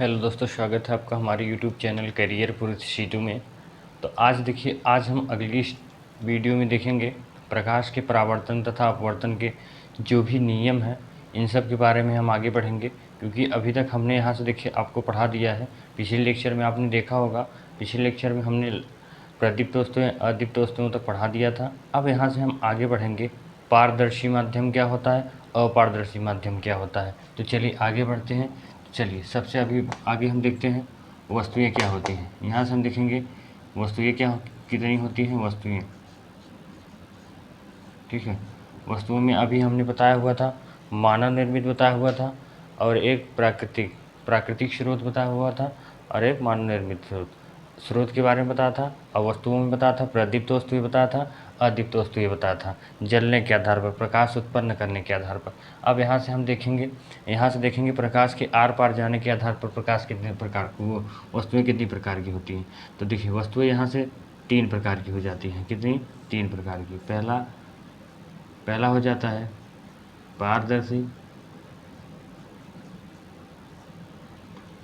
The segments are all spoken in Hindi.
हेलो दोस्तों, स्वागत है आपका हमारे यूट्यूब चैनल करियर पुरुष सीटू में। तो आज देखिए, आज हम अगली वीडियो में देखेंगे प्रकाश के परावर्तन तथा अपवर्तन के जो भी नियम हैं, इन सब के बारे में हम आगे बढ़ेंगे। क्योंकि अभी तक हमने यहाँ से देखिए आपको पढ़ा दिया है। पिछले लेक्चर में आपने देखा होगा, पिछले लेक्चर में हमने प्रदीप्त वस्तुएं अदीप्त वस्तुओं तक पढ़ा दिया था। अब यहाँ से हम आगे बढ़ेंगे, पारदर्शी माध्यम क्या होता है, अपारदर्शी माध्यम क्या होता है। तो चलिए आगे बढ़ते हैं। चलिए सबसे अभी आगे हम देखते हैं वस्तुएं क्या होती हैं। यहाँ से हम देखेंगे वस्तुएं क्या कितनी होती हैं वस्तुएं। ठीक है, वस्तुओं में अभी हमने बताया हुआ था, मानव निर्मित बताया हुआ था, और एक प्राकृतिक स्रोत बताया हुआ था, और एक मानव निर्मित स्रोत के बारे में बताया था। और वस्तुओं में बताया था, प्रदीप्त वस्तुएं बताया था, अदीप्त वस्तुएं बताया था, जलने के आधार पर, प्रकाश उत्पन्न करने के आधार पर। अब यहाँ से हम देखेंगे, यहाँ से देखेंगे प्रकाश के आर पार जाने के आधार पर प्रकाश कितने प्रकार की, वो वस्तुएं कितनी प्रकार की होती हैं। तो देखिए वस्तुएं यहाँ से 3 प्रकार की हो जाती हैं। कितनी? 3 प्रकार की। पहला हो जाता है पारदर्शी।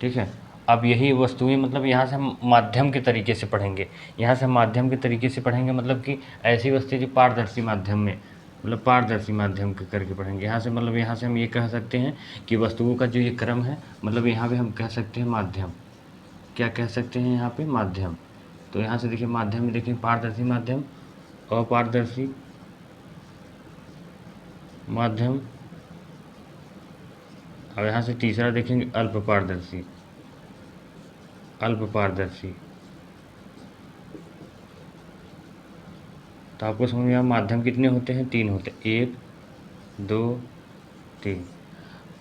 ठीक है, अब यही वस्तुएं मतलब यहाँ से हम माध्यम के तरीके से पढ़ेंगे। यहाँ से हम माध्यम के तरीके से पढ़ेंगे, मतलब कि ऐसी वस्तुएं जो पारदर्शी माध्यम में, मतलब पारदर्शी माध्यम के करके पढ़ेंगे। यहाँ से मतलब यहाँ से हम ये कह सकते हैं कि वस्तुओं का जो ये क्रम है, मतलब यहाँ पे हम कह सकते हैं माध्यम। क्या कह सकते हैं यहाँ पे? माध्यम। तो यहाँ से देखिए माध्यम में देखिए पारदर्शी माध्यम, अपारदर्शी माध्यम, और यहाँ से तीसरा देखेंगे अल्प पारदर्शी। तो आपको समझ में आया माध्यम कितने होते हैं? 3 होते हैं। 1 2 3।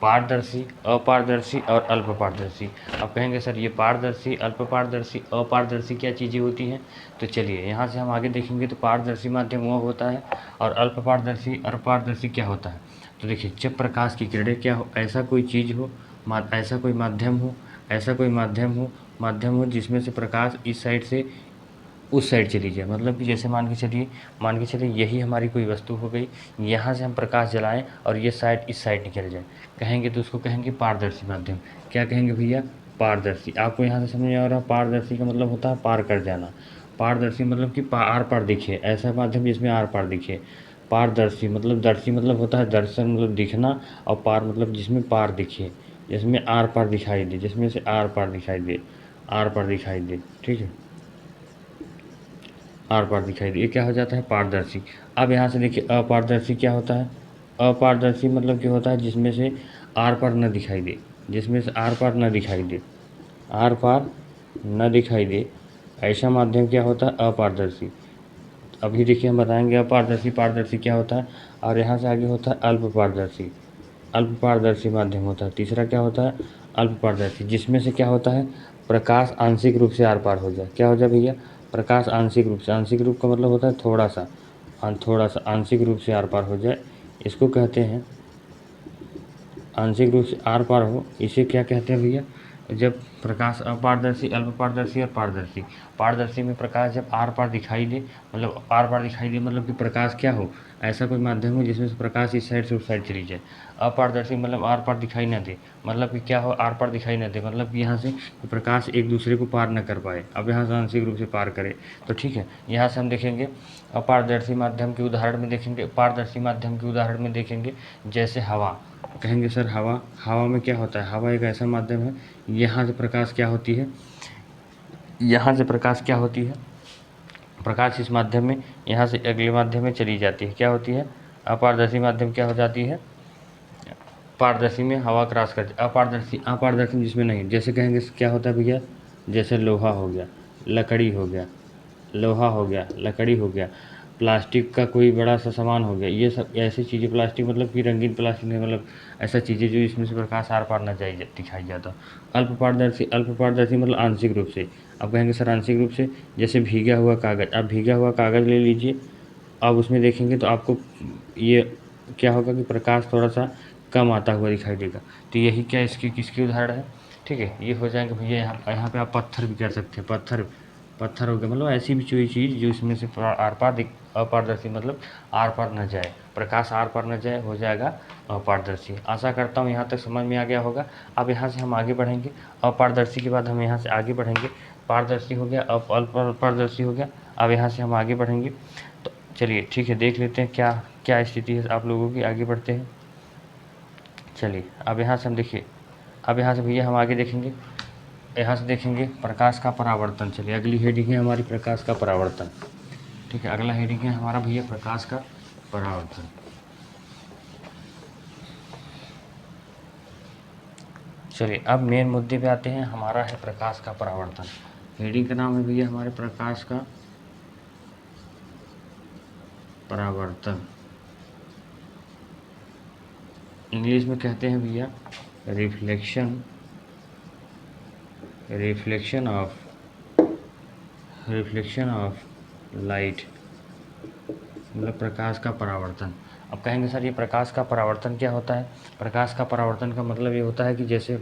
पारदर्शी, अपारदर्शी और अल्प पारदर्शी। अब कहेंगे सर ये पारदर्शी, अल्प पारदर्शी, अपारदर्शी क्या चीज़ें होती हैं? तो चलिए यहाँ से हम आगे देखेंगे। तो पारदर्शी माध्यम वो होता है, और अल्प पारदर्शी और पारदर्शी क्या होता है? तो देखिए, जब प्रकाश की किरणें क्या हो, ऐसा कोई चीज़ हो, ऐसा कोई माध्यम हो, माध्यम हो जिसमें से प्रकाश इस साइड से उस साइड चली जाए। मतलब कि जैसे मान के चलिए यही हमारी कोई वस्तु हो गई, यहाँ से हम प्रकाश जलाएं और ये साइड इस साइड निकल जाए, कहेंगे तो उसको कहेंगे पारदर्शी माध्यम। क्या कहेंगे भैया? पारदर्शी। आपको यहाँ से समझ में आ रहा है? पारदर्शी का मतलब होता है पार कर जाना। पारदर्शी मतलब कि आर पार दिखे, ऐसा माध्यम जिसमें आर पार दिखे। पारदर्शी मतलब, दर्शी मतलब होता है दर्शन, मतलब दिखना, और पार मतलब जिसमें पार दिखे, जिसमें आर पार दिखाई दे, जिसमें से आर पार दिखाई दे। ठीक है, आर पार दिखाई दे, ये क्या हो जाता है? पारदर्शी। अब यहाँ से देखिए अपारदर्शी क्या होता है? अपारदर्शी मतलब क्या होता है? जिसमें से आर पार न दिखाई दे, ऐसा माध्यम क्या होता है? अपारदर्शी। अभी देखिए हम बताएंगे अपारदर्शी पारदर्शी क्या होता है। और यहाँ से आगे होता है अल्प पारदर्शी माध्यम होता है। तीसरा क्या होता है? अल्प पारदर्शी, जिसमें से क्या होता है? प्रकाश आंशिक रूप से आर पार हो जाए। क्या हो जाए भैया? प्रकाश आंशिक रूप का मतलब होता है थोड़ा सा आंशिक रूप से आर पार हो जाए, इसको कहते हैं आंशिक रूप से आर पार हो। इसे क्या कहते हैं भैया? जब प्रकाश अपारदर्शी, अल्प पारदर्शी और पारदर्शी में प्रकाश जब आर पार दिखाई दे, मतलब कि प्रकाश क्या हो? ऐसा कोई माध्यम हो जिसमें से प्रकाश इस साइड से उस साइड चली जाए। अपारदर्शी मतलब आर पार दिखाई न दे, मतलब कि क्या हो? आर पार दिखाई न दे, मतलब कि यहाँ से प्रकाश एक दूसरे को पार न कर पाए। अब यहाँ से आंशिक रूप से पार करे। तो ठीक है, यहाँ से हम देखेंगे अपारदर्शी माध्यम के उदाहरण में देखेंगे, पारदर्शी माध्यम के उदाहरण में देखेंगे। जैसे हवा, कहेंगे सर हवा में क्या होता है? हवा एक ऐसा माध्यम है, यहाँ से प्रकाश क्या होती है? प्रकाश इस माध्यम में यहाँ से अगले माध्यम में चली जाती है। क्या होती है? अपारदर्शी माध्यम क्या हो जाती है? पारदर्शी में हवा क्रॉस करती है। अपारदर्शी जिसमें नहीं, जैसे कहेंगे क्या होता है भैया? जैसे लोहा हो गया, लकड़ी हो गया, प्लास्टिक का कोई बड़ा सा सामान हो गया, ये सब ऐसी चीज़ें। प्लास्टिक मतलब कि रंगीन प्लास्टिक नहीं, मतलब ऐसा चीज़ें जो इसमें से प्रकाश आर पार न दिखाई जाता। अल्प पारदर्शी मतलब आंशिक रूप से। अब कहेंगे सर आंशिक रूप से, जैसे भीगा हुआ कागज़। आप भीगा हुआ कागज़ ले लीजिए, अब उसमें देखेंगे तो आपको ये क्या होगा कि प्रकाश थोड़ा सा कम आता हुआ दिखाई देगा। तो यही किसकी उदाहरण है? ठीक है, ये हो जाएंगे भैया। यहाँ पे आप पत्थर भी कर सकते हैं। पत्थर हो गया, मतलब ऐसी भी कोई चीज़ जो इसमें से आर पार अपारदर्शी, मतलब आर पार न जाए, प्रकाश आर पार न जाए, हो जाएगा अपारदर्शी। आशा करता हूँ यहाँ तक समझ में आ गया होगा। अब यहाँ से हम आगे बढ़ेंगे, अपारदर्शी के बाद हम यहाँ से आगे बढ़ेंगे, पारदर्शी हो गया, अब अपारदर्शी हो गया। अब यहाँ से हम आगे बढ़ेंगे, तो चलिए ठीक है, देख लेते हैं क्या क्या स्थिति है आप लोगों की, आगे बढ़ते हैं। चलिए अब यहाँ से हम देखिए, अब यहाँ से भैया हम आगे देखेंगे, यहाँ से देखेंगे प्रकाश का परावर्तन। चलिए अगली हेडिंग है हमारी प्रकाश का परावर्तन। ठीक है, अगला हेडिंग है हमारा भैया प्रकाश का परावर्तन। चलिए अब मेन मुद्दे पे आते हैं, हमारा है प्रकाश का परावर्तन। हेडिंग का नाम है भैया हमारे प्रकाश का परावर्तन। इंग्लिश में कहते हैं भैया रिफ्लेक्शन, रिफ्लेक्शन ऑफ लाइट, मतलब प्रकाश का परावर्तन। अब कहेंगे सर ये प्रकाश का परावर्तन क्या होता है? प्रकाश का परावर्तन का मतलब ये होता है कि जैसे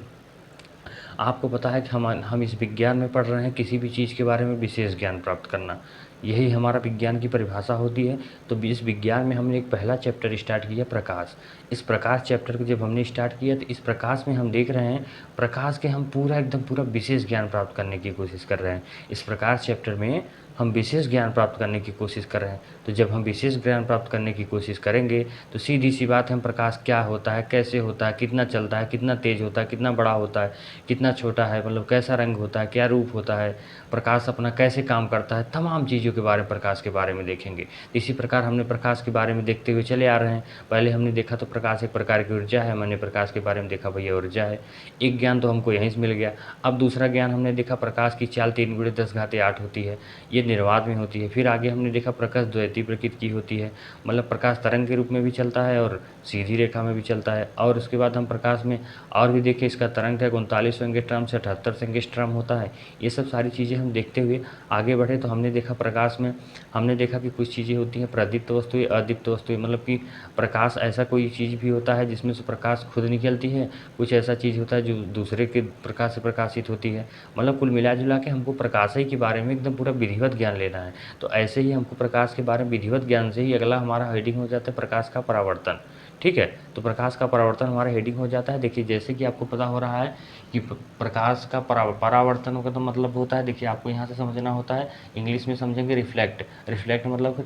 आपको पता है कि हम इस विज्ञान में पढ़ रहे हैं किसी भी चीज़ के बारे में विशेष ज्ञान प्राप्त करना, यही हमारा विज्ञान की परिभाषा होती है। तो इस विज्ञान में हमने एक पहला चैप्टर स्टार्ट किया प्रकाश। इस प्रकाश चैप्टर को जब हमने स्टार्ट किया तो इस प्रकाश में हम देख रहे हैं प्रकाश के हम पूरा एकदम पूरा विशेष ज्ञान प्राप्त करने की कोशिश कर रहे हैं। इस प्रकाश चैप्टर में हम विशेष ज्ञान प्राप्त करने की कोशिश कर रहे हैं। तो जब हम विशेष ज्ञान प्राप्त करने की कोशिश करेंगे तो सीधी सी बात है, हम प्रकाश क्या होता है, कैसे होता है, कितना चलता है, कितना तेज़ होता है, कितना बड़ा होता है, कितना छोटा है, मतलब कैसा रंग होता है, क्या रूप होता है, प्रकाश अपना कैसे काम करता है, तमाम चीज़ों के बारे में प्रकाश के बारे में देखेंगे। इसी प्रकार हमने प्रकाश के बारे में देखते हुए चले आ रहे हैं। पहले हमने देखा तो प्रकाश एक प्रकार की ऊर्जा है, मैंने प्रकाश के बारे में देखा भैया ऊर्जा है, एक ज्ञान तो हमको यहीं से मिल गया। अब दूसरा ज्ञान हमने देखा प्रकाश की चाल 3 × 10⁸ होती है, ये निर्वात में होती है। फिर आगे हमने देखा प्रकाश द्वैती प्रकृति की होती है, मतलब प्रकाश तरंग के रूप में भी चलता है और सीधी रेखा में भी चलता है। और उसके बाद हम प्रकाश में और भी देखें, इसका तरंग है 39 एंगस्ट्रॉम से 78 एंगस्ट्रॉम होता है। ये सब सारी चीज़ें हम देखते हुए आगे बढ़े तो हमने देखा प्रकाश में हमने देखा कि कुछ चीज़ें होती हैं प्रदीप्त वस्तुएं, अदीप्त वस्तुएं, मतलब कि प्रकाश ऐसा कोई चीज़ भी होता है जिसमें से प्रकाश खुद निकलती है, कुछ ऐसा चीज़ होता है जो दूसरे के प्रकाश से प्रकाशित होती है। मतलब कुल मिला जुला के हमको प्रकाश ही के बारे में एकदम पूरा विधिवत ज्ञान लेना है। तो ऐसे ही हमको प्रकाश के बारे में विधिवत ज्ञान से ही अगला हमारा हेडिंग हो जाता है प्रकाश का परावर्तन। ठीक है, तो प्रकाश का परावर्तन हमारा हेडिंग हो जाता है। देखिए जैसे कि आपको पता हो रहा है कि प्रकाश का परावर्तन का तो मतलब होता है, देखिए आपको यहाँ से समझना होता है, इंग्लिश में समझेंगे रिफ्लेक्ट। रिफ्लेक्ट मतलब कि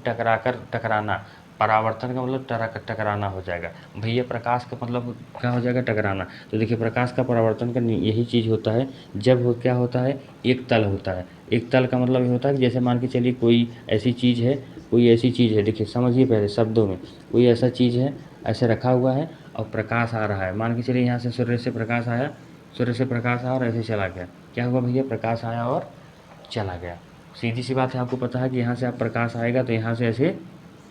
टकराना, परावर्तन का मतलब टकराना हो जाएगा। भैया प्रकाश का मतलब क्या हो जाएगा? टकराना। तो देखिए प्रकाश का परावर्तन का यही चीज़ होता है, जब वो क्या होता है, एक तल होता है। एक तल का मतलब ये होता है कि जैसे मान के चलिए कोई ऐसी चीज़ है, देखिए समझिए पहले शब्दों में, कोई ऐसा चीज़ है, ऐसे रखा हुआ है और प्रकाश आ रहा है। मान के चलिए यहाँ से सूर्य से प्रकाश आया, सूर्य से प्रकाश आया और ऐसे चला गया। क्या हुआ भैया? प्रकाश आया और चला गया। सीधी सी बात है, आपको पता है कि यहाँ से आप प्रकाश आएगा तो यहाँ से ऐसे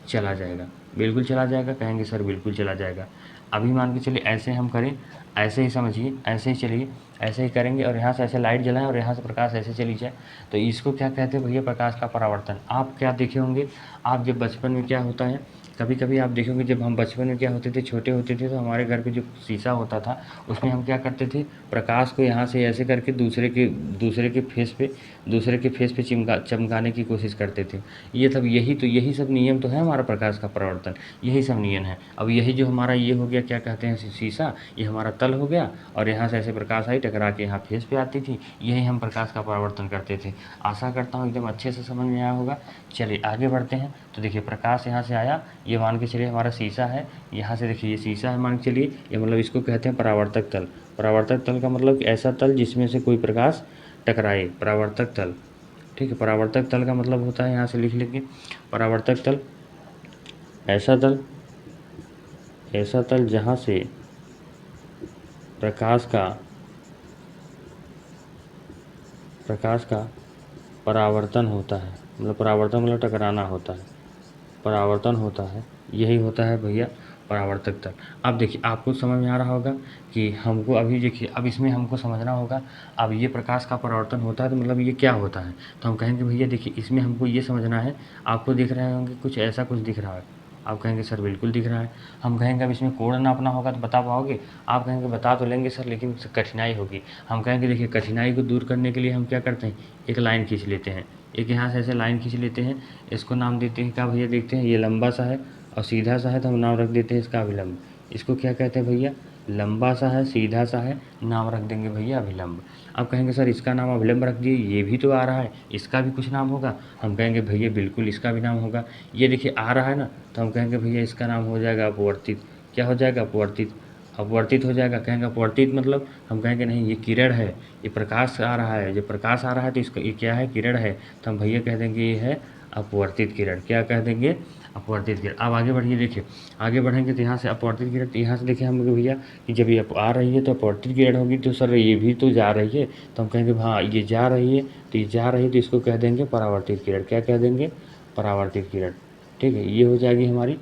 चला जाएगा, बिल्कुल चला जाएगा। कहेंगे सर बिल्कुल चला जाएगा। अभी मान के चलिए ऐसे हम करें, ऐसे ही समझिए, ऐसे ही चलिए, ऐसे ही करेंगे और यहाँ से ऐसे लाइट जलाएं और यहाँ से प्रकाश ऐसे चली जाए, तो इसको क्या कहते हैं भैया? प्रकाश का परावर्तन। आप क्या देखे होंगे, आप जब बचपन में क्या होता है, कभी कभी आप देखेंगे जब हम बचपन में क्या होते थे, छोटे होते थे, तो हमारे घर पे जो शीशा होता था उसमें हम क्या करते थे, प्रकाश को यहाँ से ऐसे करके दूसरे के फेस पे चमकाने की कोशिश करते थे। ये सब यही सब नियम तो है हमारा प्रकाश का परावर्तन, यही सब नियम है। अब यही जो हमारा ये हो गया, क्या कहते हैं, शीशा, ये हमारा तल हो गया और यहाँ से ऐसे प्रकाश आई टकरा के यहाँ फेस पे आती थी, यही हम प्रकाश का परावर्तन करते थे। आशा करता हूँ एकदम अच्छे से समझ में आया होगा। चलिए आगे बढ़ते हैं। तो देखिए प्रकाश यहाँ से आया, ये मान के चलिए हमारा शीशा है, यहाँ से देखिए ये शीशा है मान के चलिए, ये मतलब इसको कहते हैं परावर्तक तल। परावर्तक तल का मतलब ऐसा तल जिसमें से कोई प्रकाश टकराए, परावर्तक तल। ठीक है, परावर्तक तल का मतलब होता है, यहाँ से लिख लेंगे, परावर्तक तल ऐसा तल जहाँ से प्रकाश का परावर्तन होता है, मतलब परावर्तन मतलब टकराना होता है, परावर्तन होता है, यही होता है भैया परावर्तक तल। अब देखिए आपको समझ में आ रहा होगा कि हमको अभी देखिए, अब इसमें हमको समझना होगा, अब ये प्रकाश का परावर्तन होता है तो मतलब ये क्या होता है, तो हम कहेंगे भैया देखिए इसमें हमको ये समझना है, आपको दिख रहे होंगे कुछ ऐसा कुछ दिख रहा है, आप कहेंगे सर बिल्कुल दिख रहा है। हम कहेंगे अब इसमें कोण नापना होगा तो बता पाओगे? आप कहेंगे बता तो लेंगे सर, लेकिन कठिनाई होगी। हम कहेंगे देखिए कठिनाई को दूर करने के लिए हम क्या करते हैं, एक लाइन खींच लेते हैं, एक यहाँ से ऐसे लाइन खींच लेते हैं, इसको नाम देते हैं क्या भैया, देखते हैं ये लंबा सा है और सीधा सा है तो हम नाम रख देते हैं इसका अभिलंब। इसको क्या कहते हैं भैया, लंबा सा है सीधा सा है, नाम रख देंगे भैया अभिलंब। अब कहेंगे सर इसका नाम अभिलंब रख दिए, ये भी तो आ रहा है, इसका भी कुछ नाम होगा। हम कहेंगे भैया बिल्कुल इसका भी नाम होगा। ये देखिए आ रहा है ना, तो हम कहेंगे भैया इसका नाम हो जाएगा अपवर्तित। क्या हो जाएगा, अपवर्तित। अपवर्तित हो जाएगा। कहेंगे अपवर्तित मतलब, हम कहेंगे नहीं ये किरण है, ये प्रकाश आ रहा है, जो प्रकाश आ रहा है तो इसका ये क्या है, किरण है, तो हम भैया कह देंगे ये है अपवर्तित किरण। क्या कह देंगे, अपवर्तित किरण। अब आगे बढ़िए, देखिए आगे बढ़ेंगे तो यहाँ से अपवर्तित किरण, तो यहाँ से देखिए हम भैया कि जब ये आ रही है तो अपवर्तित किरण होगी, तो सर ये भी तो जा रही है, तो हम कहेंगे हाँ ये जा रही है, तो ये जा रही है तो इसको कह देंगे परावर्तित किरण। क्या कह देंगे, परावर्तित किरण। ठीक है, ये हो जाएगी हमारी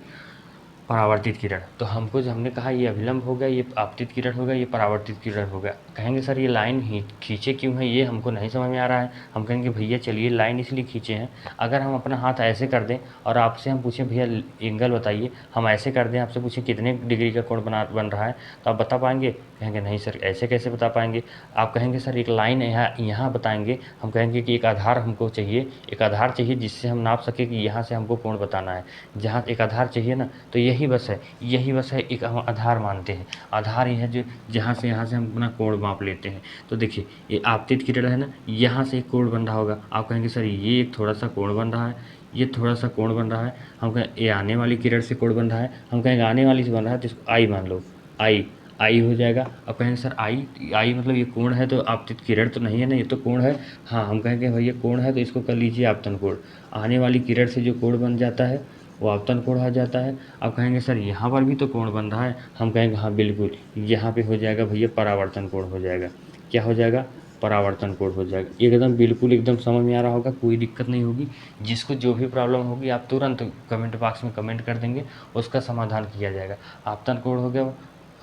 परावर्तित किरण। तो हमको जो हमने कहा ये अभिलंब हो गया, ये आपतित किरण हो गया, ये परावर्तित किरण हो गया। कहेंगे सर ये लाइन ही खींचे क्यों है, ये हमको नहीं समझ में आ रहा है। हम कहेंगे भैया चलिए लाइन इसलिए खींचे हैं, अगर हम अपना हाथ ऐसे कर दें और आपसे हम पूछें भैया एंगल बताइए, हम ऐसे कर दें आपसे पूछें कितने डिग्री का कोण बन रहा है, तो आप बता पाएंगे। कहेंगे नहीं सर ऐसे कैसे बता पाएंगे। आप कहेंगे सर एक लाइन यहाँ बताएंगे, हम कहेंगे कि एक आधार हमको चाहिए, एक आधार चाहिए जिससे हम नाप सके कि यहाँ से हमको कोण बताना है। जहाँ एक आधार चाहिए ना, तो यही बस है, यही बस है, एक हम आधार मानते हैं। आधार ये है जो जहाँ से यहाँ से हम अपना कोण माप लेते हैं। तो देखिए ये आपतित किरण है ना, यहाँ से एक कोण बन रहा होगा। आप कहेंगे सर ये एक थोड़ा सा कोण बन रहा है, ये थोड़ा सा कोण बन रहा है। हम कहें ये आने वाली किरण से कोण बन रहा है, हम कहेंगे आने वाली से बन रहा है तो इसको आई मान लो, आई आई हो जाएगा। अब कहेंगे सर आई आई मतलब ये कोण है तो आपतित किरण तो नहीं है ना, ये तो कोण है। हाँ हम कहेंगे भाई ये कोण है तो इसको कर लीजिए आपतन कोण। आने वाली किरण से जो कोण बन जाता है वो आपतन कोण आ जाता है। अब कहेंगे सर यहाँ पर भी तो कोण बन रहा है, हम कहेंगे हाँ बिल्कुल, यहाँ पे हो जाएगा भैया परावर्तन कोण हो जाएगा। क्या हो जाएगा, परावर्तन कोण हो जाएगा। एकदम बिल्कुल एकदम समझ में आ रहा होगा, कोई दिक्कत नहीं होगी। जिसको जो भी प्रॉब्लम होगी आप तुरंत कमेंट बॉक्स में कमेंट कर देंगे, उसका समाधान किया जाएगा। आपतन कोण हो गया,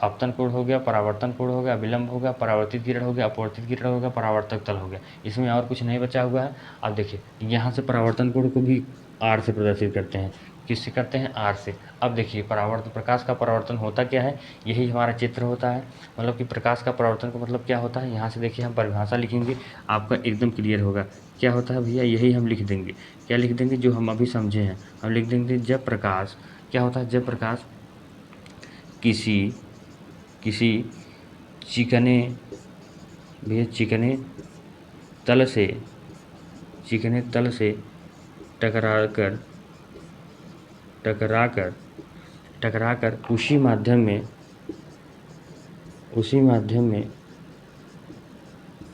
आपतन कोण हो गया, परावर्तन कोण हो गया, विलंब हो गया, परावर्तित किरण हो गया, अपवर्तित किरण हो गया, परावर्तक तल हो गया। इसमें और कुछ नहीं बचा हुआ है। अब देखिए यहाँ से परावर्तन कोण को भी आर से प्रदर्शित करते हैं। किससे करते हैं, आर से। अब देखिए परावर्तन, प्रकाश का परावर्तन होता क्या है, यही हमारा चित्र होता है। मतलब कि प्रकाश का परावर्तन का मतलब क्या होता है, यहाँ से देखिए हम परिभाषा लिखेंगे, आपका एकदम क्लियर होगा। क्या होता है भैया, यही हम लिख देंगे। क्या लिख देंगे, जो हम अभी समझे हैं हम लिख देंगे। जब प्रकाश, क्या होता है, जब प्रकाश किसी किसी चिकने, भैया चिकने तल से, चिकने तल से टकराकर टकराकर टकराकर उसी माध्यम में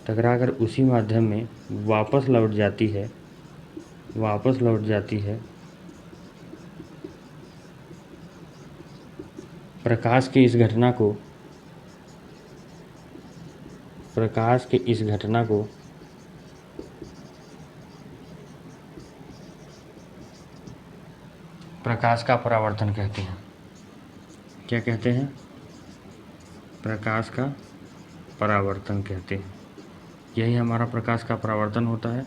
टकराकर उसी माध्यम में वापस लौट जाती है, वापस लौट जाती है। प्रकाश की इस घटना को, प्रकाश के इस घटना को प्रकाश का परावर्तन कहते हैं। क्या कहते हैं, प्रकाश का परावर्तन कहते हैं। यही हमारा प्रकाश का परावर्तन होता है।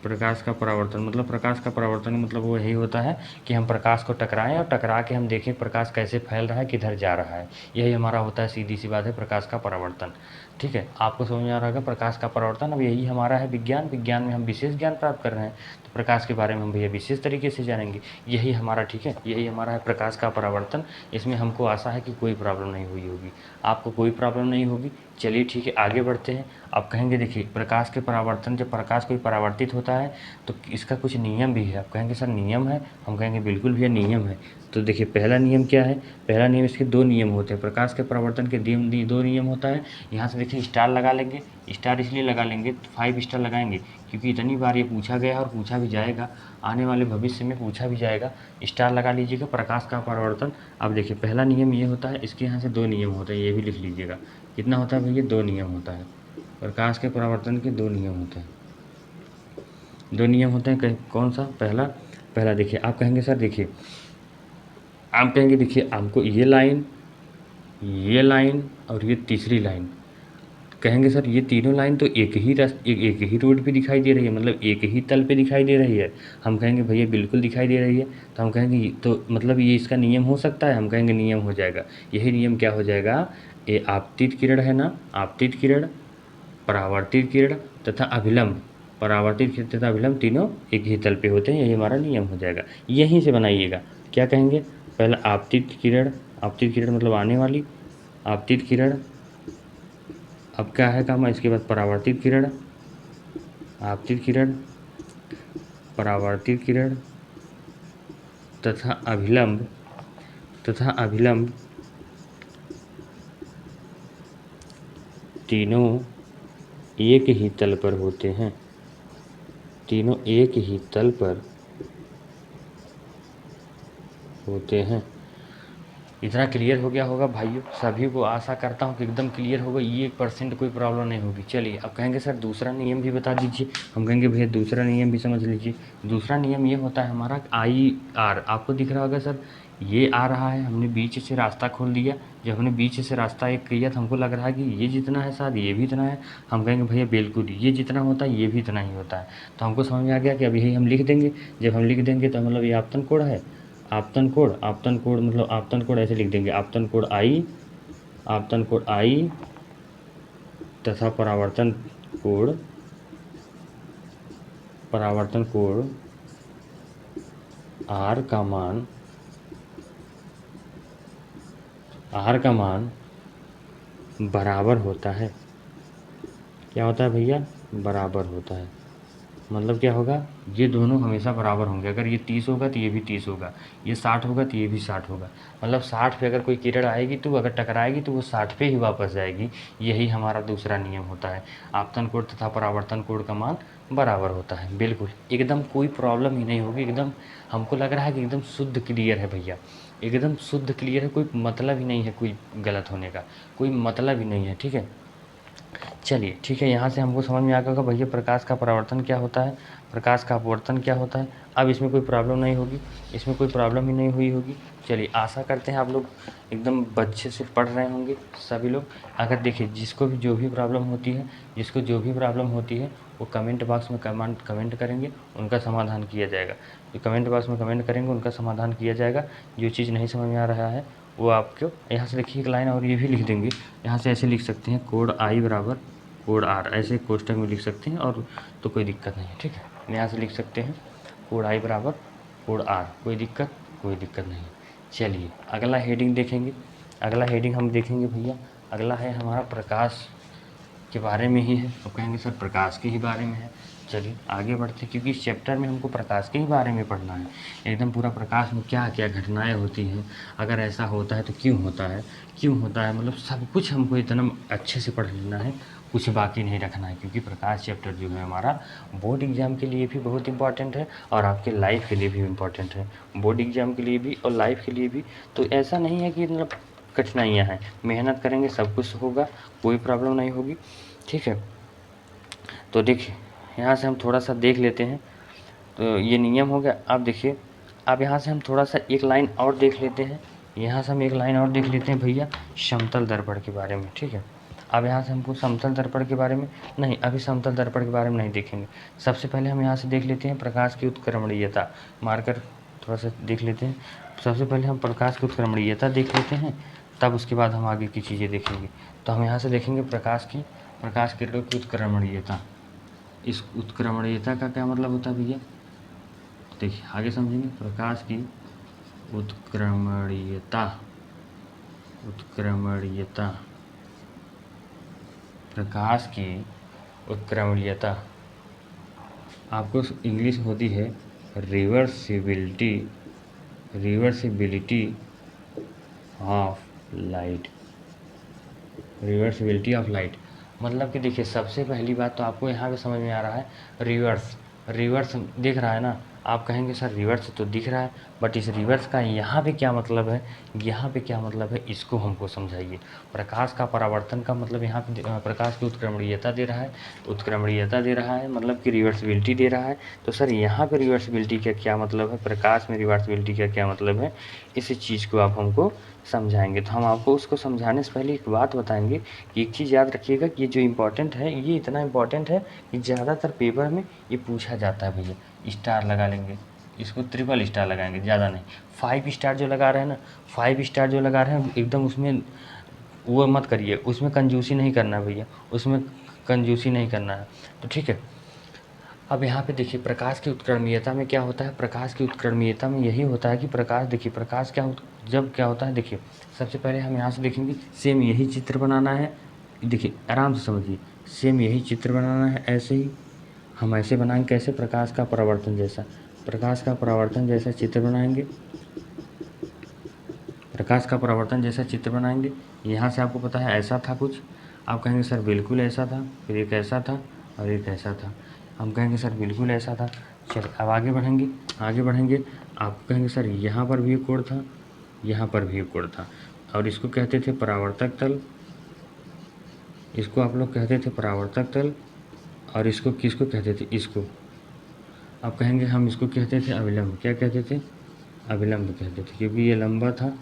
प्रकाश का परावर्तन मतलब, प्रकाश का परावर्तन मतलब वो यही होता है कि हम प्रकाश को टकराएं और टकरा के हम देखें प्रकाश कैसे फैल रहा है, किधर जा रहा है। यही हमारा होता है, सीधी सी बात है, प्रकाश का परावर्तन। ठीक है, आपको समझ में आ रहा होगा प्रकाश का परावर्तन। अब यही हमारा है विज्ञान। विज्ञान में हम विशेष ज्ञान प्राप्त कर रहे हैं, तो प्रकाश के बारे में हम भैया विशेष तरीके से जानेंगे। यही हमारा, ठीक है, यही हमारा है प्रकाश का परावर्तन। इसमें हमको आशा है कि कोई प्रॉब्लम नहीं हुई होगी, आपको कोई प्रॉब्लम नहीं होगी। चलिए ठीक है, आगे बढ़ते हैं। आप कहेंगे देखिए प्रकाश के परावर्तन, जब प्रकाश कोई परावर्तित होता है तो इसका कुछ नियम भी है। आप कहेंगे सर नियम है, हम कहेंगे बिल्कुल भैया नियम है। तो देखिए पहला नियम क्या है, पहला नियम, इसके दो नियम होते हैं। प्रकाश के परावर्तन के दो नियम होता है। यहाँ से देखिए स्टार लगा लेंगे, स्टार इसलिए लगा लेंगे, 5 स्टार लगाएंगे क्योंकि इतनी बार ये पूछा गया और पूछा भी जाएगा, आने वाले भविष्य में पूछा भी जाएगा। स्टार लगा लीजिएगा, प्रकाश का परावर्तन। अब देखिए पहला नियम ये होता है, इसके यहाँ से दो नियम होते हैं, ये भी लिख लीजिएगा। कितना होता है भैया, दो नियम होता है। प्रकाश के परावर्तन के दो नियम होते हैं, दो नियम होते हैं। कौन सा, पहला देखिए, आप कहेंगे सर देखिए, आप कहेंगे देखिए हमको ये लाइन और ये तीसरी लाइन, कहेंगे सर ये तीनों लाइन तो एक ही रोड पे दिखाई दे रही है, मतलब एक ही तल पे दिखाई दे रही है। हम कहेंगे भैया बिल्कुल दिखाई दे रही है। तो हम कहेंगे तो मतलब ये इसका नियम हो सकता है, हम कहेंगे नियम हो जाएगा। यही नियम क्या हो जाएगा, ये आपतित किरण है ना, आपतित किरण, परावर्तित किरण तथा अभिलंब, परावर्तित किरण तथा अभिलंब तीनों एक ही तल पे होते हैं, यही हमारा नियम हो जाएगा। यहीं से बनाइएगा, क्या कहेंगे, पहले आपतित किरण मतलब आने वाली आपतित किरण, अब क्या है काम, इसके बाद परावर्तित किरण, आपतित किरण, परावर्तित किरण तथा अभिलंब तीनों एक ही तल पर होते हैं, तीनों एक ही तल पर होते हैं। इतना क्लियर हो गया होगा भाइयों, सभी को आशा करता हूँ कि एकदम क्लियर होगा, ये 1% कोई प्रॉब्लम नहीं होगी। चलिए अब कहेंगे सर दूसरा नियम भी बता दीजिए, हम कहेंगे भैया दूसरा नियम भी समझ लीजिए। दूसरा नियम ये होता है हमारा IR, आपको दिख रहा होगा सर, ये आ रहा है, हमने बीच से रास्ता खोल दिया, जब हमने बीच से रास्ता एक किया तो हमको लग रहा है कि ये जितना है शायद ये भी इतना है, हम कहेंगे भैया बिल्कुल ये जितना होता है ये भी इतना ही होता है। तो हमको समझ में आ गया कि अब यही हम लिख देंगे, जब हम लिख देंगे तो मतलब ये आपतन कोण है, आपतन कोण मतलब आपतन कोण ऐसे लिख देंगे, आपतन कोण I तथा परावर्तन कोण R का मान बराबर होता है। क्या होता है भैया, बराबर होता है, मतलब क्या होगा, ये दोनों हमेशा बराबर होंगे। अगर ये 30 होगा तो ये भी 30 होगा, ये 60 होगा तो ये भी 60 होगा, मतलब 60 पे अगर कोई किरण आएगी तो अगर टकराएगी तो वो 60 पे ही वापस जाएगी। यही हमारा दूसरा नियम होता है, आपतन कोण तथा परावर्तन कोण का मान बराबर होता है। बिल्कुल एकदम कोई प्रॉब्लम ही नहीं होगी, एकदम हमको लग रहा है कि एकदम शुद्ध क्लियर है भैया, एकदम शुद्ध क्लियर है, कोई मतलब ही नहीं है कोई गलत होने का, कोई मतलब ही नहीं है। ठीक है, चलिए ठीक है, यहाँ से हमको समझ में आ गया भैया प्रकाश का परावर्तन क्या होता है, प्रकाश का अपवर्तन क्या होता है। अब इसमें कोई प्रॉब्लम नहीं होगी, इसमें कोई प्रॉब्लम ही नहीं हुई होगी। चलिए आशा करते हैं आप लोग एकदम अच्छे से पढ़ रहे होंगे सभी लोग। अगर देखिए जिसको भी जो भी प्रॉब्लम होती है वो कमेंट बॉक्स में कमेंट करेंगे, उनका समाधान किया जाएगा। जो कमेंट बॉक्स में कमेंट करेंगे उनका समाधान किया जाएगा। जो चीज़ नहीं समझ में आ रहा है वो आपको यहाँ से लिखिए एक लाइन और ये भी लिख देंगे, यहाँ से ऐसे लिख सकते हैं कोड I बराबर कोड R, ऐसे कोष्टक में लिख सकते हैं और तो कोई दिक्कत नहीं है। ठीक है, यहाँ से लिख सकते हैं कोड I बराबर कोड R, कोई दिक्कत नहीं। चलिए अगला हेडिंग देखेंगे, अगला हेडिंग हम देखेंगे भैया, अगला है हमारा प्रकाश के बारे में ही है। तो कहेंगे सर प्रकाश के ही बारे में है, चलिए आगे बढ़ते हैं, क्योंकि इस चैप्टर में हमको प्रकाश के ही बारे में पढ़ना है, एकदम पूरा प्रकाश में क्या क्या घटनाएं होती हैं, अगर ऐसा होता है तो क्यों होता है, मतलब सब कुछ हमको इतना अच्छे से पढ़ लेना है, कुछ बाकी नहीं रखना है। क्योंकि प्रकाश चैप्टर जो है हमारा बोर्ड एग्जाम के लिए भी बहुत इंपॉर्टेंट है और आपके लाइफ के लिए भी इम्पॉर्टेंट है, बोर्ड एग्जाम के लिए भी और लाइफ के लिए भी। तो ऐसा नहीं है कि मतलब कठिनाइयाँ हैं, मेहनत करेंगे सब कुछ होगा, कोई प्रॉब्लम नहीं होगी। ठीक है, तो देखिए यहाँ से हम थोड़ा सा देख लेते हैं, तो ये नियम हो गया। अब देखिए अब यहाँ से हम थोड़ा सा एक लाइन और देख लेते हैं, यहाँ से हम एक लाइन और देख लेते हैं भैया समतल दर्पण के बारे में। ठीक है, अब यहाँ से हमको समतल दर्पण के बारे में नहीं, अभी समतल दर्पण के बारे में नहीं देखेंगे। सबसे पहले हम यहाँ से देख लेते हैं प्रकाश की उत्क्रमणीयता, मार्कर थोड़ा सा देख लेते हैं। सबसे पहले हम प्रकाश की उत्क्रमणीयता देख लेते हैं, तब उसके बाद हम आगे की चीज़ें देखेंगे। तो हम यहाँ से देखेंगे प्रकाश किरणों की उत्क्रमणीयता। इस उत्क्रमणीयता का क्या मतलब होता है भैया, देखिए आगे समझेंगे। प्रकाश की उत्क्रमणीयता, प्रकाश की उत्क्रमणीयता आपको इंग्लिश होती है रिवर्सिबिलिटी ऑफ लाइट, मतलब कि देखिए सबसे पहली बात तो आपको यहाँ पे समझ में आ रहा है रिवर्स दिख रहा है ना, आप कहेंगे सर रिवर्स तो दिख रहा है, बट इस रिवर्स का यहाँ पे क्या मतलब है, इसको हमको समझाइए। प्रकाश का परावर्तन का मतलब यहाँ पे प्रकाश की उत्क्रमणीयता दे रहा है, मतलब कि रिवर्सिबिलिटी दे रहा है। तो सर यहाँ पे रिवर्सिबिलिटी का क्या मतलब है, प्रकाश में रिवर्सिबिलिटी का क्या मतलब है, इस चीज़ को आप हमको समझाएंगे। तो हम आपको उसको समझाने से पहले एक बात बताएंगे कि एक चीज़ याद रखिएगा कि ये जो इम्पोर्टेंट है, ये इतना इम्पोर्टेंट है कि ज़्यादातर पेपर में ये पूछा जाता है भैया। स्टार लगा लेंगे, इसको ट्रिपल स्टार लगाएंगे, ज़्यादा नहीं। 5 स्टार जो लगा रहे हैं ना, 5 स्टार जो लगा रहे हैं एकदम उसमें वो मत करिए, उसमें कंजूसी नहीं करना है भैया, उसमें कंजूसी नहीं करना है। तो ठीक है, अब यहाँ पे देखिए प्रकाश की उत्क्रमणीयता में क्या होता है, प्रकाश की उत्क्रमणीयता में यही होता है कि प्रकाश, देखिए प्रकाश जब क्या होता है, देखिए सबसे पहले हम यहाँ से देखेंगे, सेम यही चित्र बनाना है, देखिए आराम से समझिए, सेम यही चित्र बनाना है, ऐसे ही हम ऐसे बनाएंगे, कैसे, प्रकाश का परावर्तन जैसा, प्रकाश का परावर्तन जैसा चित्र बनाएंगे, प्रकाश का परावर्तन जैसा चित्र बनाएंगे। यहाँ से आपको पता है ऐसा था कुछ, आप कहेंगे सर बिल्कुल ऐसा था, फिर एक ऐसा था और एक ऐसा था, हम कहेंगे सर बिल्कुल ऐसा था। चलिए अब आगे बढ़ेंगे, आगे बढ़ेंगे, आप कहेंगे सर यहाँ पर भी एक कोण था, यहाँ पर भी एक कोण था, और इसको कहते थे परावर्तक तल, इसको आप लोग कहते थे परावर्तक तल, और इसको किसको कहते थे, इसको आप कहेंगे हम इसको कहते थे अभिलंब, क्या कहते थे, अभिलंब कहते थे, क्योंकि ये लंबा था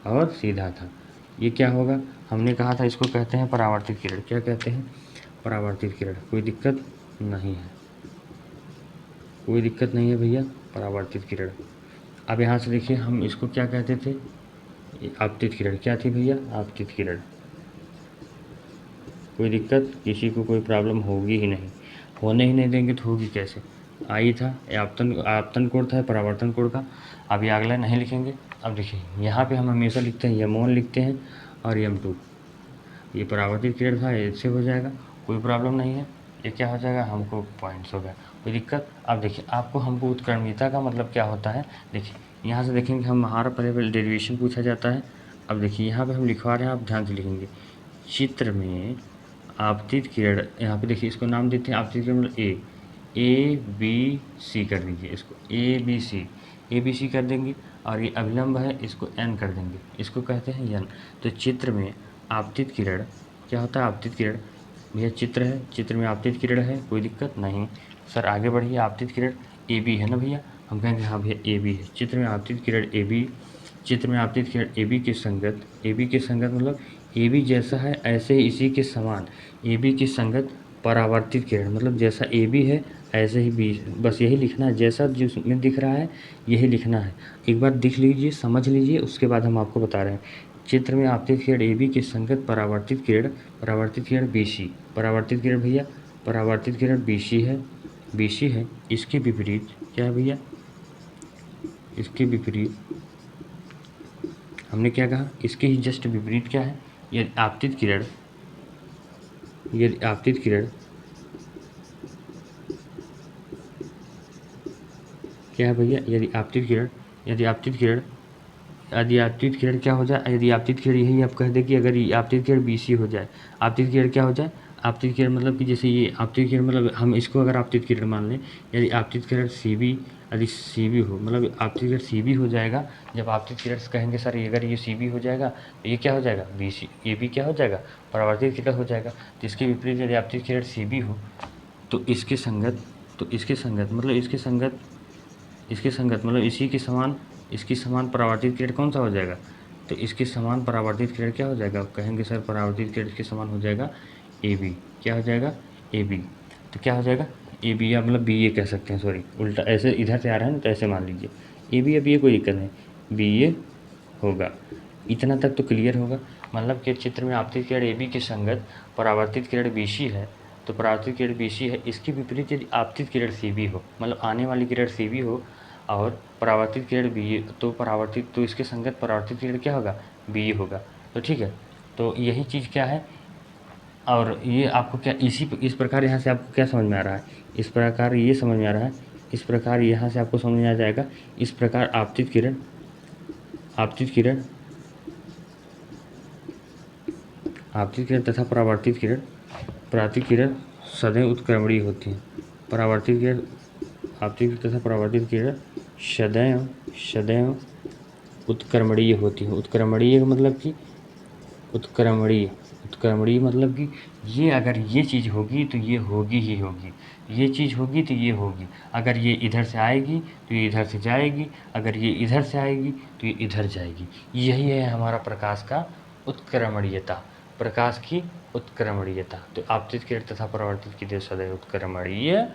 और सीधा था। ये क्या होगा, हमने कहा था इसको कहते हैं परावर्तित किरण, क्या कहते हैं, परावर्तित किरण। कोई दिक्कत नहीं है, कोई दिक्कत नहीं है भैया, परावर्तित किरण। अब यहाँ से देखिए हम इसको क्या कहते थे, आपतित किरण, क्या थी भैया, आपतित किरण। कोई दिक्कत, किसी को कोई प्रॉब्लम होगी ही नहीं, होने ही नहीं देंगे तो होगी कैसे। आई था आपतन कोण था, परावर्तन कोण का। अब ये अगला नहीं लिखेंगे। अब देखिए यहाँ पे हम हमेशा लिखते हैं यम1 लिखते हैं और यम2, ये परावर्तित किरण था, इससे हो जाएगा, कोई प्रॉब्लम नहीं है। ये क्या हो जाएगा, हमको पॉइंट्स हो गया, कोई दिक्कत। अब देखिए आपको हमको उत्क्रमणीयता का मतलब क्या होता है, देखिए यहाँ से देखेंगे हम, हमारा पहले डेरिवेशन पूछा जाता है। अब देखिए यहाँ पे हम लिखवा रहे हैं, आप ध्यान से लिखेंगे, चित्र में आपतित किरण, यहाँ पे देखिए इसको नाम देते हैं आपतित किरण, मतलब ए बी सी कर दीजिए, इसको ए बी सी कर देंगे, और ये अभिलंब है, इसको एन कर देंगे, इसको कहते हैं एन। तो चित्र में आपतित किरण क्या होता है, आपतित किरण भैया चित्र है, चित्र में आपतित किरण है, कोई दिक्कत नहीं। सर आगे बढ़िए, आपतित किरण ए बी है ना भैया, हम कहेंगे हाँ भैया ए बी है, चित्र में आपतित किरण ए बी, चित्र में आपतित किरण ए बी के संगत, ए बी के संगत मतलब ए बी जैसा है ऐसे ही इसी के समान, ए बी की संगत परावर्तित किरण, मतलब जैसा ए बी है ऐसे ही बी, बस यही लिखना है, जैसा जिसमें दिख रहा है यही लिखना है। एक बार दिख लीजिए, समझ लीजिए, उसके बाद हम आपको बता रहे हैं। चित्र में आपतित किरण ए बी के संगत परावर्तित किरण बी सी, परावर्तित किरण भैया, परावर्तित किरण बी सी है, बी सी है। इसके विपरीत क्या है भैया, इसके विपरीत हमने क्या कहा, इसके ही जस्ट विपरीत क्या है, यदि आपतित किरण, यदि आपतित किरण क्या है भैया, यदि आपतित किरण, यदि आपतित किरण, यदि आपतित किरण क्या हो जाए, यदि आपतित किरण यही आप कह दें कि अगर ये आपतित किरण बी सी हो जाए, आपतित किरण क्या हो जाए, आपतित किरण मतलब कि जैसे ये आपतित किरण, मतलब हम इसको अगर आपतित किरण मान लें, यदि आपतित किरण सी बी, यदि सी बी हो, मतलब आपतित किरण सी बी हो जाएगा। जब आपतित किरण कहेंगे सर अगर ये सी बी हो जाएगा तो ये क्या हो जाएगा, बी सी, ये भी क्या हो जाएगा, परावर्तित किरण हो जाएगा। तो इसके विपरीत यदि आपतित किरण सी बी हो तो इसके संगत, मतलब इसके संगत मतलब इसी के समान, इसकी समान परावर्तित किरण कौन सा हो जाएगा, तो इसके समान परावर्तित किरण क्या हो जाएगा, आप कहेंगे सर परावर्तित किरण के समान हो जाएगा ए बी, क्या हो जाएगा ए बी। तो क्या हो जाएगा ए बी, या मतलब बी ए कह सकते हैं, सॉरी उल्टा, ऐसे इधर से आ रहा है ना तो ऐसे मान लीजिए ए बी, अब ये कोई दिक्कत नहीं, बी ए होगा। इतना तक तो क्लियर होगा। मतलब कि चित्र में आपतित किरण ए बी के संगत परावर्तित किरण बी सी है, तो परावर्तित किरण बी सी है, इसके विपरीत यदि आपतित किरण सी बी हो, मतलब आने वाली किरण सी बी हो और परावर्तित किरण बी, तो परावर्तित, तो इसके संगत परावर्तित किरण क्या होगा, बी होगा। तो ठीक है, तो यही चीज़ क्या है, और ये आपको क्या इस प्रकार यहाँ से आपको क्या समझ में आ रहा है, इस प्रकार ये समझ में आ रहा है, इस प्रकार यहाँ से आपको समझ में आ जाएगा। इस प्रकार आपतित किरण, आपतित किरण तथा परावर्तित किरण सदैव उत्क्रमणीय होती हैं। परावर्तित किरण, आपतित तथा परावर्तित किरण सदैव उत्क्रमणीय होती हैं। उत्क्रमणीय मतलब कि उत्क्रमणीय मतलब कि ये अगर ये चीज़ होगी तो ये होगी ही होगी, ये चीज़ होगी तो ये होगी। अगर ये इधर से आएगी तो ये इधर से जाएगी, अगर ये इधर से आएगी तो ये इधर जाएगी। यही है हमारा प्रकाश का उत्क्रमणीयता, प्रकाश की उत्क्रमणीयता। तो आपतित किरण तथा परावर्तित किरण सदैव उत्क्रमणीय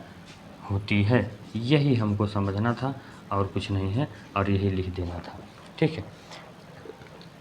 होती है, यही हमको समझना था और कुछ नहीं है, और यही लिख देना था। ठीक है,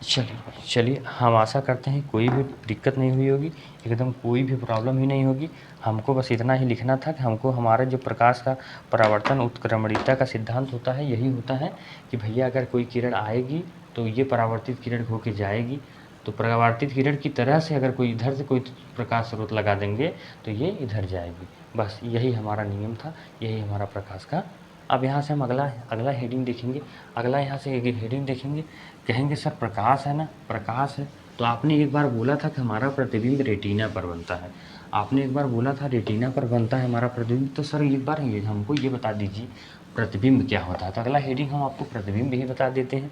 चलिए हम आशा करते हैं कोई भी दिक्कत नहीं हुई होगी, एकदम कोई भी प्रॉब्लम ही नहीं होगी। हमको बस इतना ही लिखना था कि हमको हमारे जो प्रकाश का परावर्तन उत्क्रमणीयता का सिद्धांत होता है यही होता है कि भैया अगर कोई किरण आएगी तो ये परावर्तित किरण होके जाएगी, तो परावर्तित किरण की तरह से अगर कोई इधर से कोई प्रकाश स्रोत लगा देंगे तो ये इधर जाएगी। बस यही हमारा नियम था, यही हमारा प्रकाश का। अब यहाँ से हम अगला हेडिंग देखेंगे। अगला यहाँ से एक हेडिंग देखेंगे, कहेंगे सर प्रकाश है ना, प्रकाश है तो आपने एक बार बोला था कि हमारा प्रतिबिंब रेटिना पर बनता है। आपने एक बार बोला था रेटिना पर बनता है हमारा प्रतिबिंब, तो सर एक बार हमको ये बता दीजिए प्रतिबिंब क्या होता है। तो अगला हेडिंग हम आपको प्रतिबिंब ही बता देते हैं।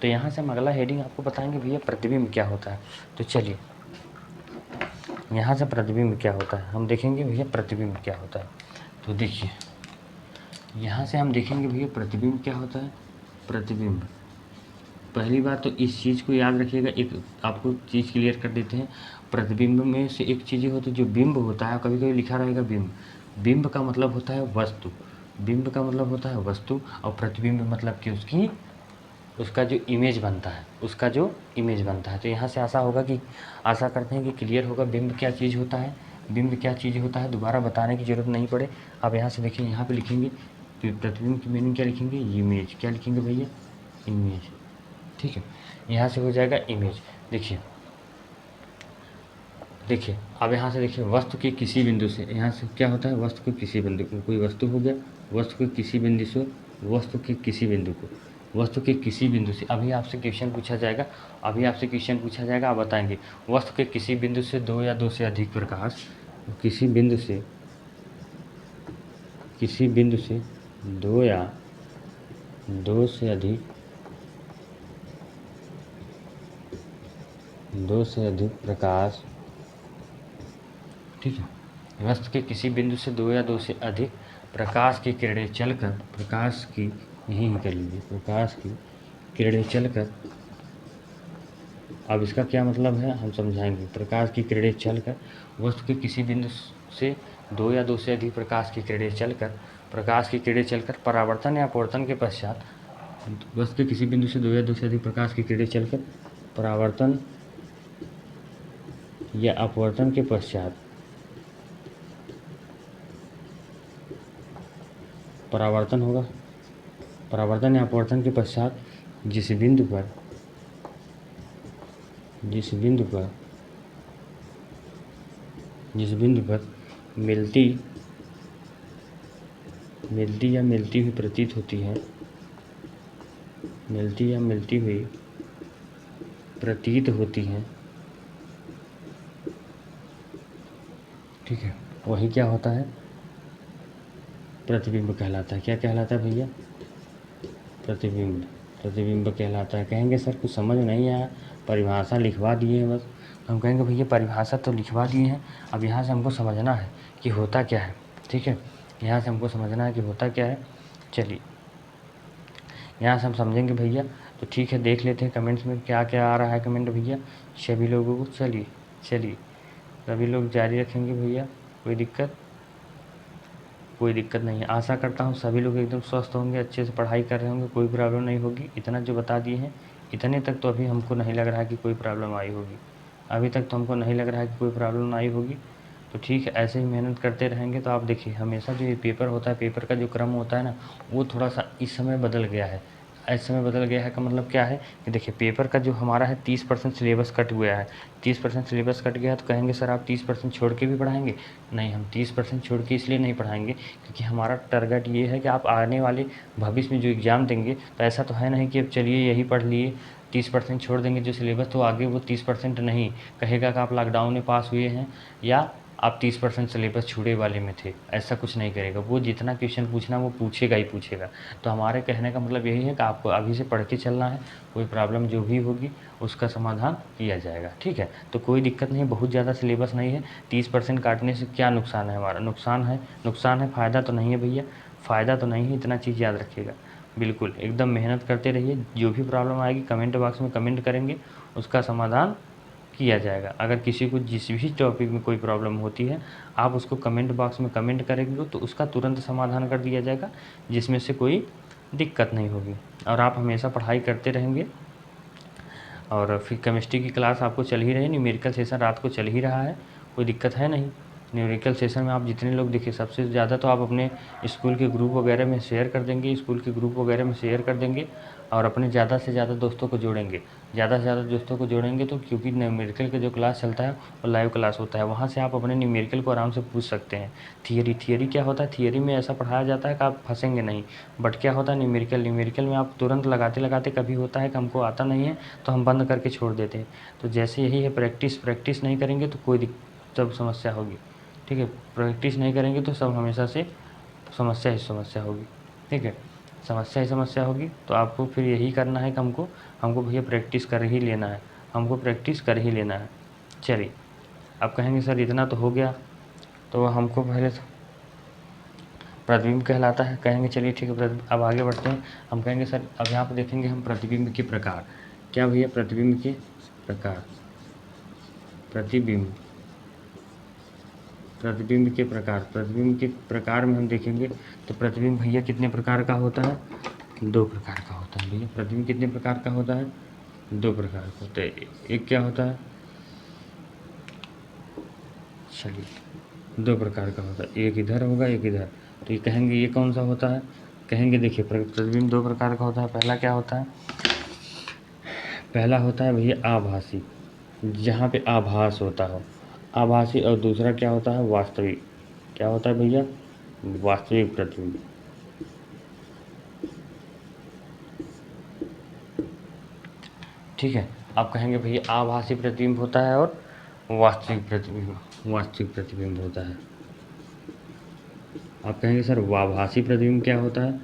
तो यहाँ से हम अगला हेडिंग आपको बताएंगे भैया प्रतिबिंब क्या होता है। तो चलिए यहाँ से प्रतिबिंब क्या होता है हम देखेंगे भैया प्रतिबिंब क्या होता है। तो देखिए यहाँ से हम देखेंगे भैया प्रतिबिंब क्या होता है। प्रतिबिंब, पहली बात तो इस चीज़ को याद रखिएगा, एक आपको चीज़ क्लियर कर देते हैं। प्रतिबिंब में से एक चीज़ होती है जो बिंब होता है, कभी कभी लिखा रहेगा बिंब। बिंब का मतलब होता है वस्तु, बिंब का मतलब होता है वस्तु, और प्रतिबिंब मतलब कि उसका जो इमेज बनता है, उसका जो इमेज बनता है। तो यहाँ से आशा करते हैं कि क्लियर होगा बिंब क्या चीज़ होता है, बिंब क्या चीज़ होता है, दोबारा बताने की ज़रूरत नहीं पड़े। अब यहाँ से देखिए, यहाँ पे लिखेंगे तो प्रतिबिंब की मीनिंग क्या लिखेंगे, इमेज। क्या लिखेंगे भैया, इमेज। ठीक है, यहाँ से हो जाएगा इमेज। देखिए अब यहाँ से देखिए वस्तु के किसी बिंदु से, यहाँ से क्या होता है वस्तु के किसी बिंदु को, कोई वस्तु हो गया, वस्तु के किसी बिंदु से, वस्तु के किसी बिंदु को, वस्तु के किसी बिंदु से। अभी आपसे क्वेश्चन पूछा जाएगा, आप बताएंगे वस्तु के किसी बिंदु से दो या दो से अधिक प्रकाश, किसी बिंदु से दो या दो से अधिक प्रकाश, ठीक है, वस्तु के किसी बिंदु से दो या दो से अधिक प्रकाश की किरणें चलकर, प्रकाश की किरणें चलकर, अब इसका क्या मतलब है हम समझाएंगे। प्रकाश की किरणें चलकर, वस्तु के किसी बिंदु से दो या दो से अधिक प्रकाश की किरणें चलकर परावर्तन या अपवर्तन के पश्चात, वस्तु के किसी बिंदु से दो या दो से अधिक प्रकाश की किरणें चलकर परावर्तन या अपवर्तन के पश्चात, परावर्तन या अपवर्तन के पश्चात जिस बिंदु पर मिलती या मिलती हुई प्रतीत होती हैं, ठीक है, वही क्या होता है, प्रतिबिंब कहलाता है। क्या कहलाता है भैया, प्रतिबिंब कहलाता है। कहेंगे सर कुछ समझ नहीं आया, परिभाषा लिखवा दिए हैं बस। हम कहेंगे भैया परिभाषा तो लिखवा दिए हैं, अब यहाँ से हमको समझना है कि होता क्या है। ठीक है, यहाँ से हमको समझना है कि होता क्या है। चलिए यहाँ से हम समझेंगे भैया, तो ठीक है देख लेते हैं कमेंट्स में क्या क्या आ रहा है कमेंट भैया सभी लोगों को। चलिए सभी लोग जारी रखेंगे भैया, कोई दिक्कत नहीं है। आशा करता हूँ सभी लोग एकदम स्वस्थ होंगे, अच्छे से पढ़ाई कर रहे होंगे, कोई प्रॉब्लम नहीं होगी। इतना जो बता दिए हैं, इतने तक तो अभी हमको नहीं लग रहा है कि कोई प्रॉब्लम आई होगी, अभी तक तो हमको नहीं लग रहा है कि कोई प्रॉब्लम आई होगी। तो ठीक है, ऐसे ही मेहनत करते रहेंगे तो आप देखिए हमेशा जो ये पेपर होता है, पेपर का जो क्रम होता है ना, वो थोड़ा सा इस समय बदल गया है। इस समय बदल गया है का मतलब क्या है कि देखिए पेपर का जो हमारा है 30% सिलेबस कट गया है। 30% सिलेबस कट गया है तो कहेंगे सर आप 30% छोड़ के भी पढ़ाएंगे। नहीं, हम 30% छोड़ के इसलिए नहीं पढ़ाएंगे क्योंकि हमारा टारगेट ये है कि आप आने वाले भविष्य में जो एग्ज़ाम देंगे तो ऐसा तो है नहीं कि अब चलिए यही पढ़ लिए 30% छोड़ देंगे जो सिलेबस, तो आगे वो 30% नहीं कहेगा कि आप लॉकडाउन में पास हुए हैं या आप 30% सिलेबस छूटे वाले में थे, ऐसा कुछ नहीं करेगा। वो जितना क्वेश्चन पूछना वो पूछेगा ही पूछेगा। तो हमारे कहने का मतलब यही है कि आपको अभी से पढ़ के चलना है, कोई प्रॉब्लम जो भी होगी उसका समाधान किया जाएगा। ठीक है, तो कोई दिक्कत नहीं, बहुत ज़्यादा सिलेबस नहीं है। 30% काटने से क्या नुकसान है हमारा, नुकसान है, फ़ायदा तो नहीं है भैया, फ़ायदा तो नहीं है, इतना चीज़ याद रखिएगा। बिल्कुल एकदम मेहनत करते रहिए, जो भी प्रॉब्लम आएगी कमेंट बॉक्स में कमेंट करेंगे, उसका समाधान किया जाएगा। अगर किसी को जिस भी टॉपिक में कोई प्रॉब्लम होती है आप उसको कमेंट बॉक्स में कमेंट करेंगे तो उसका तुरंत समाधान कर दिया जाएगा, जिसमें से कोई दिक्कत नहीं होगी। और आप हमेशा पढ़ाई करते रहेंगे, और फिर केमिस्ट्री की क्लास आपको चल ही रही है, न्यूमेरिकल सेशन रात को चल ही रहा है, कोई दिक्कत है नहीं। न्यूमेरिकल सेशन में आप जितने लोग देखिए सबसे ज़्यादा तो आप अपने स्कूल के ग्रुप वगैरह में शेयर कर देंगे, स्कूल के ग्रुप वगैरह में शेयर कर देंगे और अपने ज़्यादा से ज़्यादा दोस्तों को जोड़ेंगे। ज़्यादा से ज़्यादा दोस्तों को जोड़ेंगे तो क्योंकि न्यूमेरिकल का जो क्लास चलता है वो लाइव क्लास होता है, वहाँ से आप अपने न्यूमेरिकल को आराम से पूछ सकते हैं। थियरी क्या होता है, थियरी में ऐसा पढ़ाया जाता है कि आप फंसेंगे नहीं। बट क्या होता है न्यूमेरिकल में आप तुरंत लगाते लगाते कभी होता है कि हमको आता नहीं है तो हम बंद करके छोड़ देते हैं। तो जैसे यही है, प्रैक्टिस नहीं करेंगे तो कोई तब समस्या होगी। ठीक है, प्रैक्टिस नहीं करेंगे तो सब हमेशा से समस्या ही समस्या होगी। ठीक है, समस्या ही समस्या होगी। तो आपको फिर यही करना है कि हमको भैया प्रैक्टिस कर ही लेना है, हमको प्रैक्टिस कर ही लेना है। चलिए, आप कहेंगे सर इतना तो हो गया, तो हमको पहले प्रतिबिंब कहलाता है, कहेंगे चलिए ठीक है। अब आगे बढ़ते हैं, हम कहेंगे सर अब यहाँ पर देखेंगे हम प्रतिबिंब के प्रकार। क्या भैया, प्रतिबिंब के प्रकार, प्रतिबिंब के प्रकार में हम देखेंगे तो प्रतिबिंब भैया कितने प्रकार का होता है, 2 प्रकार का होता है। भैया प्रतिबिंब कितने प्रकार का होता है, 2 प्रकार का होता है। एक क्या होता है, चलिए 2 प्रकार का होता है, एक इधर होगा एक इधर। तो ये कहेंगे ये कौन सा होता है, कहेंगे देखिए प्रतिबिंब 2 प्रकार का होता है। पहला क्या होता है, पहला होता है भैया आभासी, जहाँ पे आभास होता हो, आभासी। और दूसरा क्या होता है, वास्तविक। क्या होता है भैया, वास्तविक प्रतिबिंब। ठीक है, आप कहेंगे भैया आभासी प्रतिबिंब होता है और वास्तविक प्रतिबिंब होता है। आप कहेंगे सर आभासी प्रतिबिंब क्या होता है,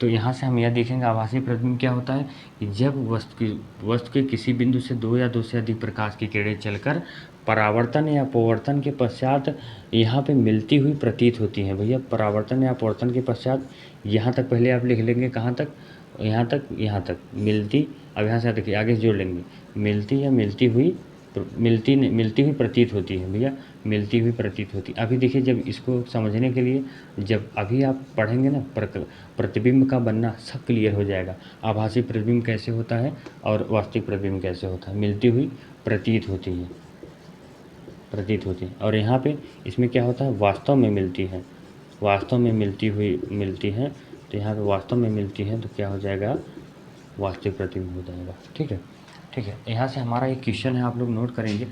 तो यहाँ से हम यह देखेंगे आभासी प्रतिबिंब क्या होता है कि जब वस्तु के किसी बिंदु से 2 या 2 से अधिक प्रकाश की किरणें चलकर परावर्तन या अपवर्तन के पश्चात यहाँ पे मिलती हुई प्रतीत होती हैं। भैया परावर्तन या अपवर्तन के पश्चात यहाँ तक पहले आप लिख लेंगे, कहाँ तक, यहाँ तक मिलती। अब यहाँ से देखिए आगे जोड़ लेंगे, मिलती या मिलती हुई प्रतीत होती है। भैया मिलती हुई प्रतीत होती। अभी देखिए जब इसको समझने के लिए जब अभी आप पढ़ेंगे ना प्रतिबिंब का बनना सब क्लियर हो जाएगा। आभासी प्रतिबिंब कैसे होता है और वास्तविक प्रतिबिंब कैसे होता है। मिलती हुई प्रतीत होती है, और यहाँ पे इसमें क्या होता है, वास्तव में मिलती है, वास्तव में मिलती हैं। तो यहाँ पे वास्तव में मिलती हैं तो क्या हो जाएगा, वास्तविक प्रतिबिंब हो जाएगा। ठीक है, यहाँ से हमारा एक क्वेश्चन है, आप लोग नोट करेंगे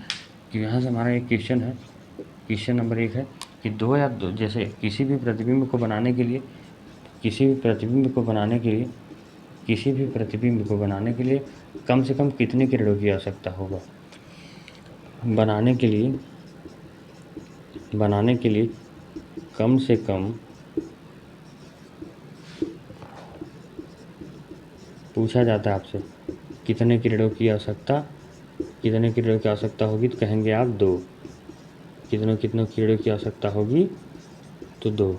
कि यहाँ से हमारा एक क्वेश्चन है। क्वेश्चन नंबर 1 है कि जैसे किसी भी प्रतिबिंब को बनाने के लिए कम से कम कितने किरणों की आवश्यकता होगा। बनाने के लिए कम से कम पूछा जाता है आपसे कितने किरणों की आवश्यकता होगी, तो कहेंगे आप 2। कितनों किरणों की आवश्यकता होगी, तो 2।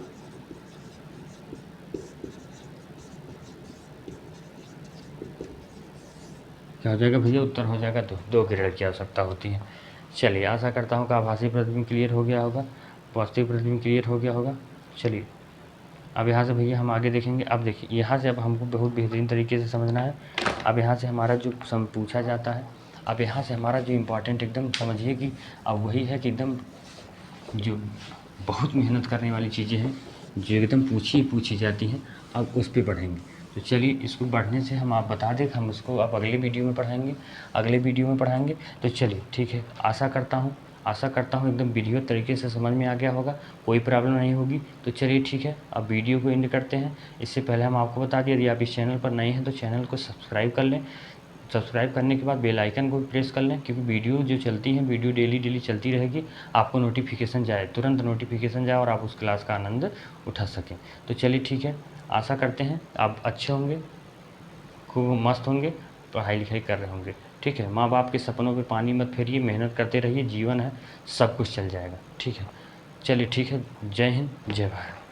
क्या हो जाएगा भैया, उत्तर हो जाएगा 2 किरण की आवश्यकता होती है। चलिए, आशा करता हूँ कि आभासी प्रतिबिंब क्लियर हो गया होगा, वास्तविक प्रतिबिंब क्लियर हो गया होगा। चलिए, अब यहाँ से भैया हम आगे देखेंगे। अब देखिए यहाँ से अब हमको बहुत बेहतरीन तरीके से समझना है। अब यहाँ से हमारा जो पूछा जाता है, अब यहाँ से हमारा जो इम्पोर्टेंट एकदम समझिए कि अब वही है कि एकदम जो बहुत मेहनत करने वाली चीज़ें हैं जो एकदम पूछी जाती हैं, अब उस पर पढ़ेंगे। तो चलिए, इसको बढ़ने से हम आप बता दें, हम उसको अब अगले वीडियो में पढ़ाएंगे। तो चलिए ठीक है, आशा करता हूँ एकदम वीडियो तरीके से समझ में आ गया होगा, कोई प्रॉब्लम नहीं होगी। तो चलिए ठीक है, अब वीडियो को एंड करते हैं। इससे पहले हम आपको बता दें, यदि आप इस चैनल पर नए हैं तो चैनल को सब्सक्राइब कर लें। सब्सक्राइब करने के बाद बेल आइकन को प्रेस कर लें, क्योंकि वीडियो जो चलती है, वीडियो डेली चलती रहेगी, आपको नोटिफिकेशन जाए, तुरंत नोटिफिकेशन जाए और आप उस क्लास का आनंद उठा सकें। तो चलिए ठीक है, आशा करते हैं आप अच्छे होंगे, खूब मस्त होंगे, पढ़ाई लिखाई कर रहे होंगे। ठीक है, माँ बाप के सपनों पे पानी मत फेरिए, मेहनत करते रहिए, जीवन है, सब कुछ चल जाएगा। ठीक है, चलिए ठीक है, जय हिंद, जय भारत।